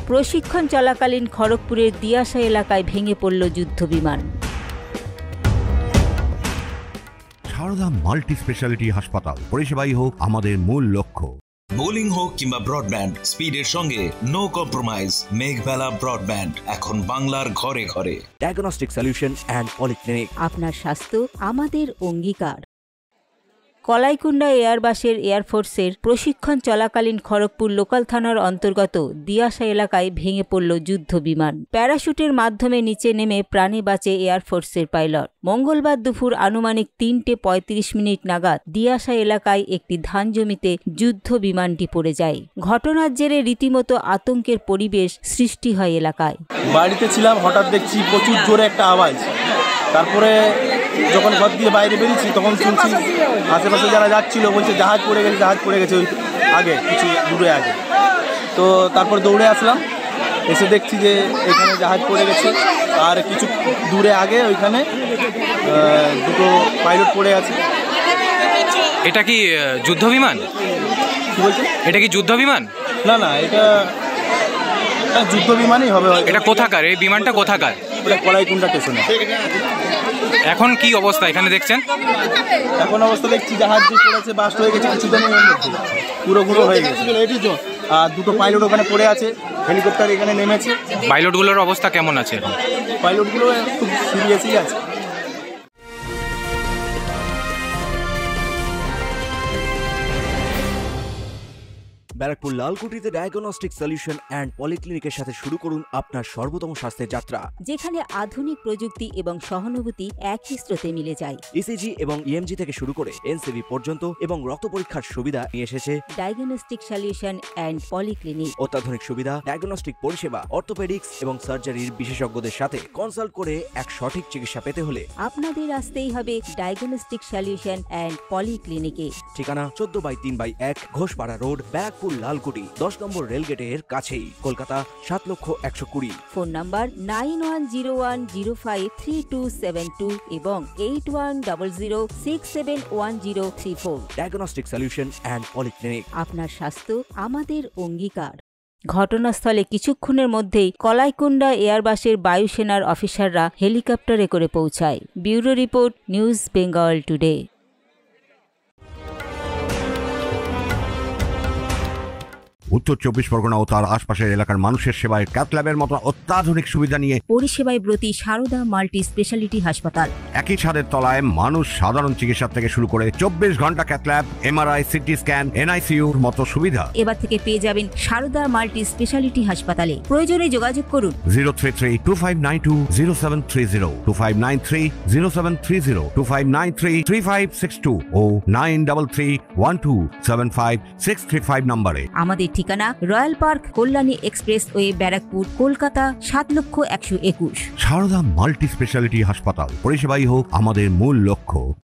প্রশিক্ষণ চলাকালীন খড়গপুরের দিয়াশা এলাকায় ভেঙে পড়ল যুদ্ধবিমান। সারদা মাল্টি স্পেশালিটি হাসপাতাল, পরিষেবাই হোক আমাদের মূল লক্ষ্য। বোলিং হোক কিংবা ব্রডব্যান্ড, স্পিডের সঙ্গে নো কম্প্রোমাইজ। মেঘবেলা ব্রডব্যান্ড এখন বাংলার ঘরে ঘরে। Diagnostic solution and polyclinic. আপনার স্বাস্থ্য আমাদের অঙ্গীকার। কলাইকুণ্ডা এয়ারবাসের এয়ারফোর্সের প্রশিক্ষণ চলাকালীন খড়গপুর লোকাল থানার অন্তর্গত দিয়াশা এলাকায় ভেঙে পড়ল যুদ্ধবিমান। প্যারাশুটের মাধ্যমে নিচে নেমে প্রাণে বাঁচে এয়ারফোর্সের পাইলট। মঙ্গলবার দুপুর আনুমানিক 3:35 নাগাদ দিয়াশা এলাকায় একটি ধান জমিতে যুদ্ধবিমানটি পড়ে যায়। ঘটনার জেরে রীতিমতো আতঙ্কের পরিবেশ সৃষ্টি হয় এলাকায়। বাড়িতে ছিলাম, হঠাৎ দেখছি প্রচুর জোরে একটা আওয়াজ। তারপরে যখন ঘর দিয়ে বাইরে বেরিয়েছি তখন শুনছি আশেপাশে যারা যাচ্ছিল বলছে জাহাজ পড়ে গেছে ওই আগে কিছু দূরে আগে। তো তারপর দৌড়ে আসলাম, এসে দেখছি যে এখানে জাহাজ পড়ে গেছে, আর কিছু দূরে আগে ওইখানে দুটো পাইলট পড়ে আছে। এটা কি যুদ্ধ বিমান? কি বলছে? এটা কি যুদ্ধ বিমান? না না, এটা যুদ্ধ বিমানই হবে। এটা কোথাকার? এই বিমানটা কোথাকার? এটা কলাইকুণ্ডা স্টেশনে। এখন কি অবস্থা এখানে দেখছেন? এখন অবস্থা দেখছি জাহাজ যে পড়েছে, বাস্ট হয়ে গেছে কিছুদিনের মধ্যে, পুরো হয়ে গেছে। আর দুটো পাইলট ওখানে পড়ে আছে, হেলিকপ্টার এখানে নেমেছে। পাইলটগুলোর অবস্থা কেমন আছে এখন? পাইলটগুলো খুব সিরিয়াসই আছে। ব্যারাকপুর লালকুটিতে ডায়াগনস্টিক সলিউশন অ্যান্ড পলিক্লিনিকের সাথে শুরু করুন আপনার সর্বোত্তম স্বাস্থ্যের যাত্রা, যেখানে আধুনিক প্রযুক্তি এবং সহানুভূতি একই স্রোতে মিলে যায়। ইসিজি এবং ইএমজি থেকে শুরু করে এনসিবি পর্যন্ত এবং রক্ত পরীক্ষার সুবিধা নিয়ে এসেছে ডায়াগনস্টিক সলিউশন অ্যান্ড পলিক্লিনিক। অত্যাধুনিক সুবিধা, ডায়াগনস্টিক পরিষেবা, অর্থোপেডিক্স এবং সার্জারির বিশেষজ্ঞদের সাথে কনসাল্ট করে এক সঠিক চিকিৎসা পেতে হলে আপনাদের আসতেই হবে ডায়াগনস্টিক সলিউশন অ্যান্ড পলিক্লিনিকে। ঠিকানা 14/3/1 ঘোষপাড়া রোড, ব্যারাকপুর লালকুটি, 10 নম্বর রেলগেটের কাছেই, কলকাতা 7,120,000। ফোন নাম্বার 9101053272 এবং 8100671034। Diagnostic solution and polyclinic. আপনার স্বাস্থ্য আমাদের অঙ্গীকার। ঘটনাস্থলে কিছুক্ষণের মধ্যেই কলাইকুণ্ডা এয়ারবাসের বায়ুসেনার অফিসাররা হেলিকপ্টারে করে পৌঁছায়। Bureau report, news Bengal today. উত্তর 24 পরগনা ও তার আশপাশের এলাকার মানুষের সেবায় ক্যাথল্যাবের মতো অত্যাধুনিক সুবিধা নিয়ে পরিষেবায় ব্রতী সারদা মাল্টি স্পেশালিটি হাসপাতাল। একই ছাদের তলায় মানুষ সাধারণ চিকিৎসা থেকে শুরু করে 24 ঘন্টা ক্যাথল্যাব, এমআরআই, সিটি স্ক্যান, এনআইসিইউর মতো সুবিধা এবার থেকে পেয়ে যাবেন সারদা মাল্টি স্পেশালিটি হাসপাতালে। প্রয়োজনে যোগাযোগ করুন 033-2592-0730, 2593-0730, 2593-3562 ও 9331275635 নম্বরে। আমাদের ঠিকানা royal park, Kalyani expressway, Barrackpore, Kolkata 7,121,000। Sarada multi speciality হাসপাতাল, পরিষেবাই হোক আমাদের মূল লক্ষ্য।